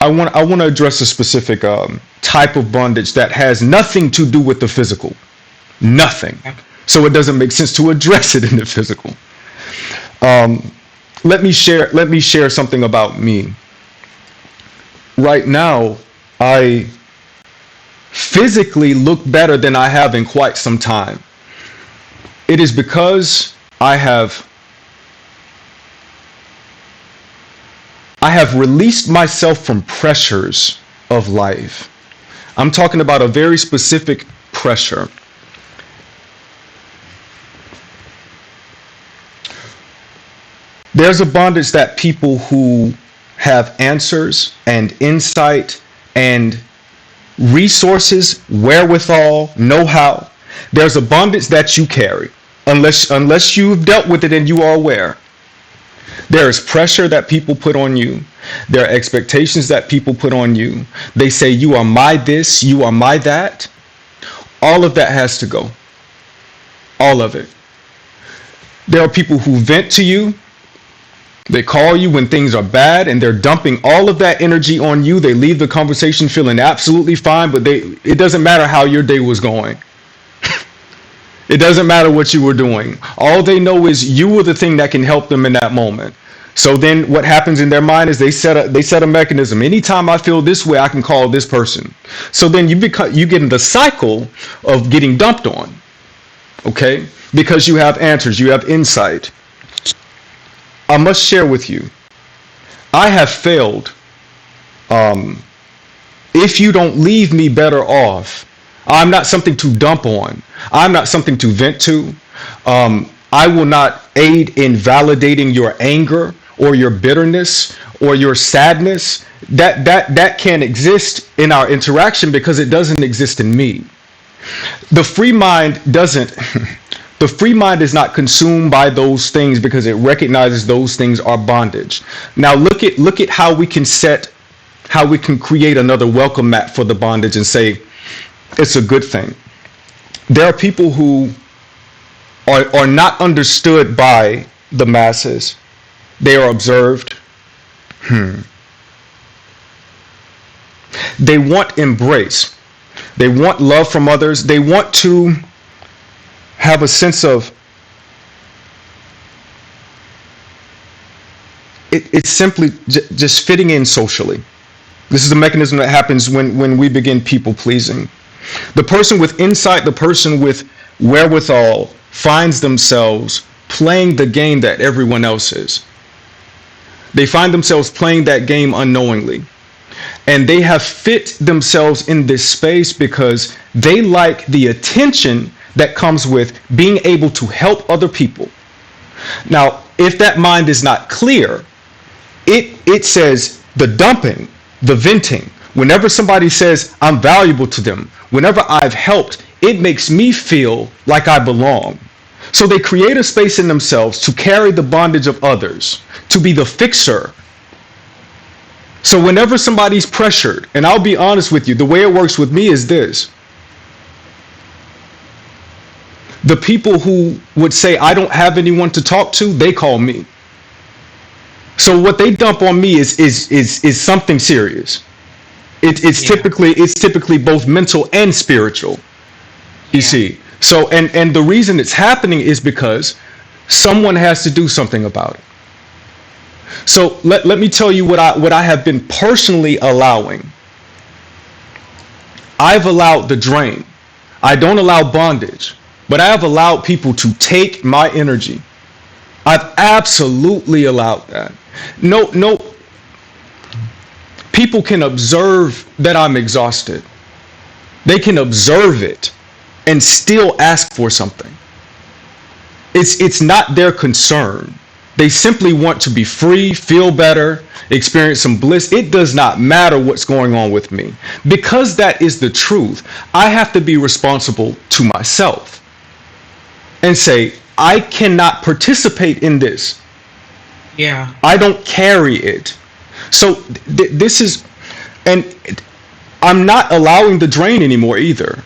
I want to address a specific type of bondage that has nothing to do with the physical, nothing. So it doesn't make sense to address it in the physical. Um, let me share something about me. Right now, I physically look better than I have in quite some time. It is because I have released myself from pressures of life. I'm talking about a very specific pressure. There's a bondage that people who have answers and insight and resources, wherewithal, know-how, there's a bondage that you carry unless you've dealt with it and you are aware. There is pressure that people put on you. There are expectations that people put on you. They say you are my this, you are my that. All of that has to go. All of it. There are people who vent to you. They call you when things are bad and they're dumping all of that energy on you. They leave the conversation feeling absolutely fine, but it doesn't matter how your day was going. It doesn't matter what you were doing. All they know is you were the thing that can help them in that moment. So then what happens in their mind is they set a mechanism. Anytime I feel this way, I can call this person. So then you get in the cycle of getting dumped on. Okay? Because you have answers, you have insight. I must share with you, I have failed. If you don't leave me better off, I'm not something to dump on. I'm not something to vent to. I will not aid in validating your anger or your bitterness or your sadness. That can't exist in our interaction because it doesn't exist in me. The free mind doesn't. The free mind is not consumed by those things because it recognizes those things are bondage. Now look at how we can create another welcome mat for the bondage and say it's a good thing. There are people who are not understood by the masses. They are observed. They want embrace. They want love from others. They want to have a sense of it's simply just fitting in socially. This is a mechanism that happens when we begin people pleasing. The person with insight, the person with wherewithal finds themselves playing the game that everyone else is. They find themselves playing that game unknowingly. And they have fit themselves in this space because they like the attention that comes with being able to help other people. Now, if that mind is not clear, it says the dumping, the venting. Whenever somebody says I'm valuable to them, whenever I've helped, it makes me feel like I belong. So they create a space in themselves to carry the bondage of others, to be the fixer. So whenever somebody's pressured, and I'll be honest with you, the way it works with me is this. The people who would say I don't have anyone to talk to, they call me. So what they dump on me is something serious. It's typically both mental and spiritual. You see. So and the reason it's happening is because someone has to do something about it. So let me tell you what I have been personally allowing. I've allowed the drain. I don't allow bondage, but I have allowed people to take my energy. I've absolutely allowed that. No, people can observe that I'm exhausted. They can observe it and still ask for something. It's not their concern. They simply want to be free, feel better, experience some bliss. It does not matter what's going on with me. Because that is the truth, I have to be responsible to myself and say, I cannot participate in this. Yeah. I don't carry it. So this is, and I'm not allowing the drain anymore either.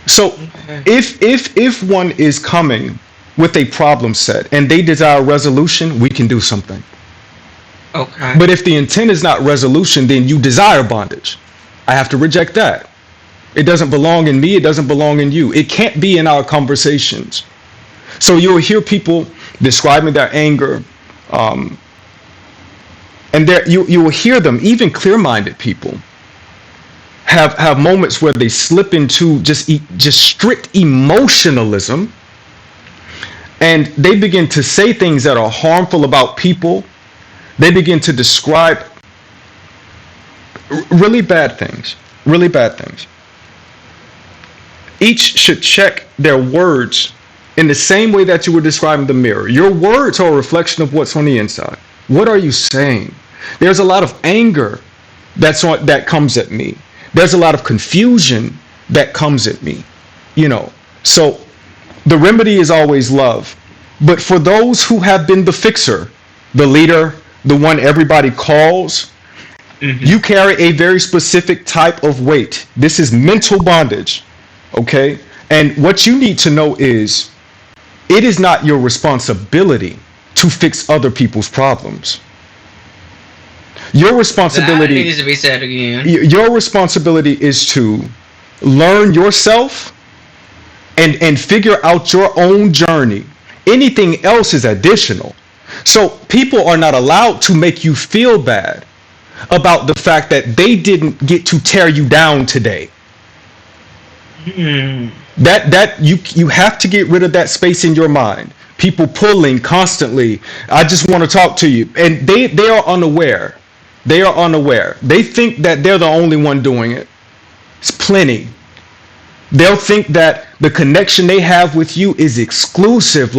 So if one is coming with a problem set and they desire resolution, we can do something. Okay. But if the intent is not resolution, then you desire bondage. I have to reject that. It doesn't belong in me. It doesn't belong in you. It can't be in our conversations. So you'll hear people describing their anger, um, and you will hear them, even clear-minded people, have moments where they slip into just strict emotionalism, and they begin to say things that are harmful about people. They begin to describe really bad things, really bad things. Each should check their words in the same way that you were describing the mirror. Your words are a reflection of what's on the inside. What are you saying? There's a lot of anger that comes at me. There's a lot of confusion that comes at me. So the remedy is always love. But for those who have been the fixer, the leader, the one everybody calls, you carry a very specific type of weight. This is mental bondage. Okay? And what you need to know is it is not your responsibility to fix other people's problems. Your responsibility That needs to be said again. your responsibility is to learn yourself and figure out your own journey. Anything else is additional. So people are not allowed to make you feel bad about the fact that they didn't get to tear you down today. That you have to get rid of that space in your mind. People pulling constantly. I just want to talk to you, and they are unaware. They are unaware. They think that they're the only one doing it. It's plenty. They'll think that the connection they have with you is exclusive,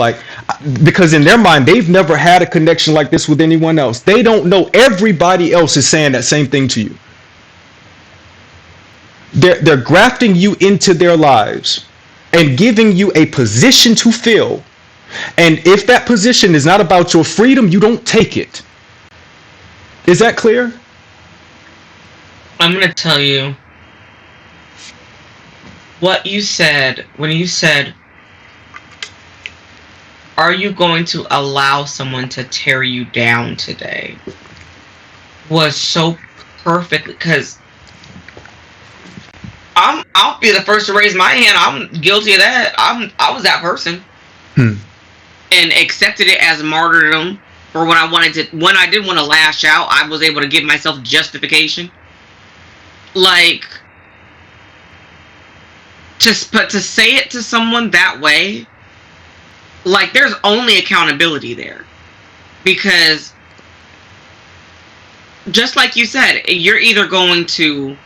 because in their mind they've never had a connection like this with anyone else. They don't know everybody else is saying that same thing to you. They're grafting you into their lives and giving you a position to fill. And if that position is not about your freedom, you don't take it. Is that clear? I'm going to tell you what you said when you said, are you going to allow someone to tear you down today? Was so perfect, because I'll be the first to raise my hand. I'm guilty of that. I was that person. And accepted it as martyrdom for when I did want to lash out, I was able to give myself justification. Like, but to say it to someone that way, like, there's only accountability there. Because just like you said, you're either going to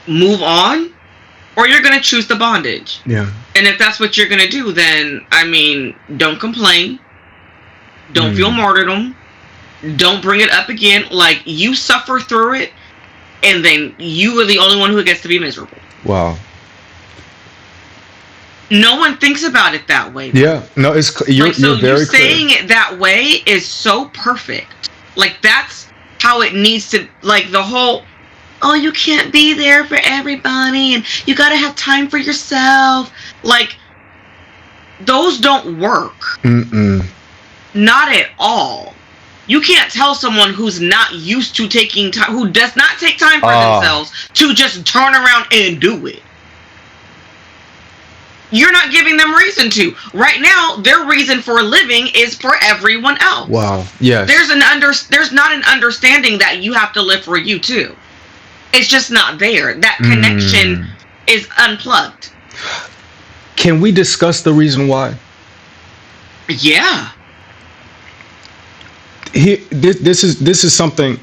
move on or you're going to choose the bondage. Yeah. And if that's what you're going to do, then, I mean, don't complain. Don't feel martyrdom. Don't bring it up again. Like, you suffer through it, and then you are the only one who gets to be miserable. Wow. No one thinks about it that way. Yeah. No, you're very clear. Saying it that way is so perfect. Like, that's how it needs to, like, the whole, oh, you can't be there for everybody, and you gotta have time for yourself. Like, those don't work. Not at all. You can't tell someone who's not used to taking time, who does not take time for themselves, to just turn around and do it. You're not giving them reason to. Right now, their reason for living is for everyone else. Wow. Yes. There's not an understanding that you have to live for you too. It's just not there. That connection is unplugged. Can we discuss the reason why? Yeah. This is something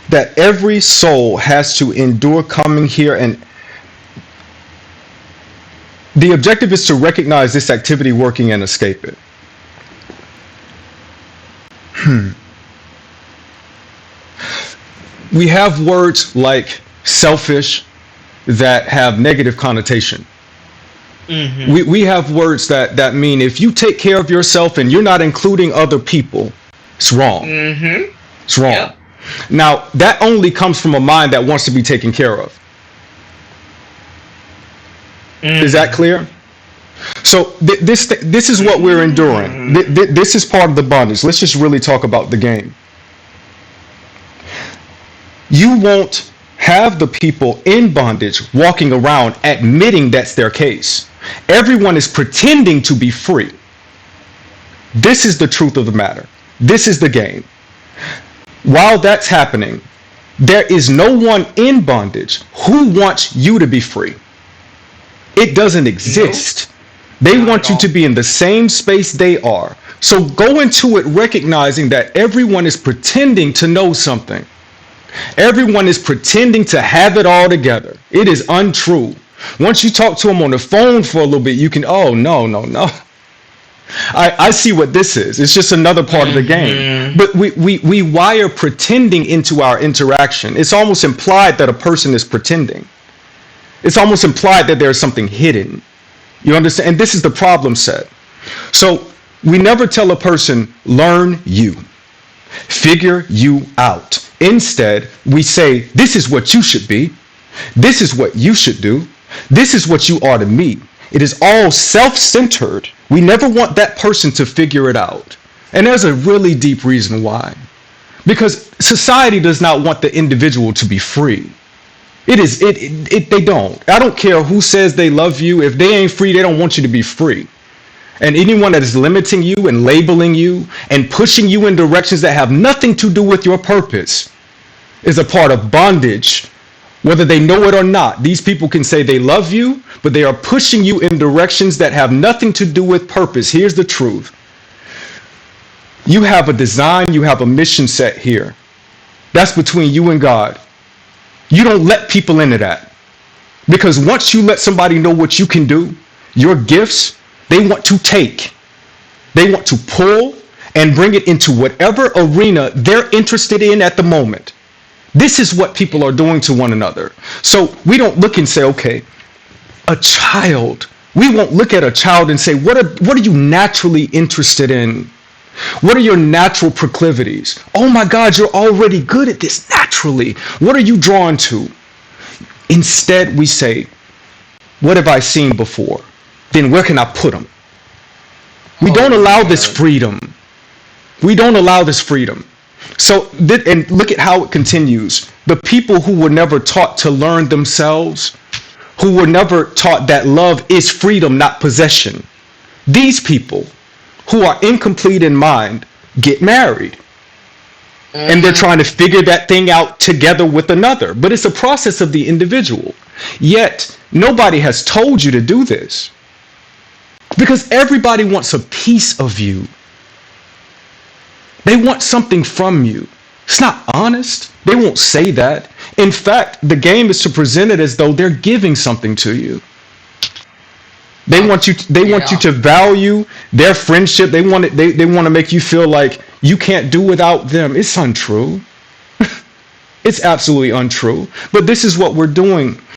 that every soul has to endure coming here, and the objective is to recognize this activity working and escape it. We have words like selfish that have negative connotation. We have words that mean if you take care of yourself and you're not including other people, it's wrong. It's wrong. Yep. Now, that only comes from a mind that wants to be taken care of. Is that clear? So this is what we're enduring. This is part of the bondage. Let's just really talk about the game. You won't have the people in bondage walking around admitting that's their case. Everyone is pretending to be free. This is the truth of the matter. This is the game. While that's happening, there is no one in bondage who wants you to be free. It doesn't exist. They want you to be in the same space they are. So go into it recognizing that everyone is pretending to know something. Everyone is pretending to have it all together. It is untrue. Once you talk to them on the phone for a little bit, you can, oh, no, no, no. I see what this is. It's just another part of the game. But we wire pretending into our interaction. It's almost implied that a person is pretending. It's almost implied that there's something hidden. You understand? And this is the problem set. So we never tell a person, learn you. Figure you out. Instead, we say, this is what you should be. This is what you should do. This is what you are to me. It is all self-centered. We never want that person to figure it out. And there's a really deep reason why. Because society does not want the individual to be free. They don't. I don't care who says they love you. If they ain't free, they don't want you to be free. And anyone that is limiting you and labeling you and pushing you in directions that have nothing to do with your purpose is a part of bondage. Whether they know it or not, these people can say they love you, but they are pushing you in directions that have nothing to do with purpose. Here's the truth. You have a design, you have a mission set here. That's between you and God. You don't let people into that. Because once you let somebody know what you can do, your gifts, they want to take. They want to pull and bring it into whatever arena they're interested in at the moment. This is what people are doing to one another. So we don't look and say, okay, a child. We won't look at a child and say, what are you naturally interested in? What are your natural proclivities? Oh my God, you're already good at this naturally. What are you drawn to? Instead, we say, what have I seen before? Then where can I put them? We don't allow this freedom. We don't allow this freedom. So, and look at how it continues. The people who were never taught to learn themselves, who were never taught that love is freedom, not possession. These people who are incomplete in mind get married. And they're trying to figure that thing out together with another. But it's a process of the individual. Yet, nobody has told you to do this. Because everybody wants a piece of you. They want something from you. It's not honest. They won't say that. In fact, the game is to present it as though they're giving something to you. They want you to value their friendship. They want to make you feel like you can't do without them. It's untrue. It's absolutely untrue. But this is what we're doing.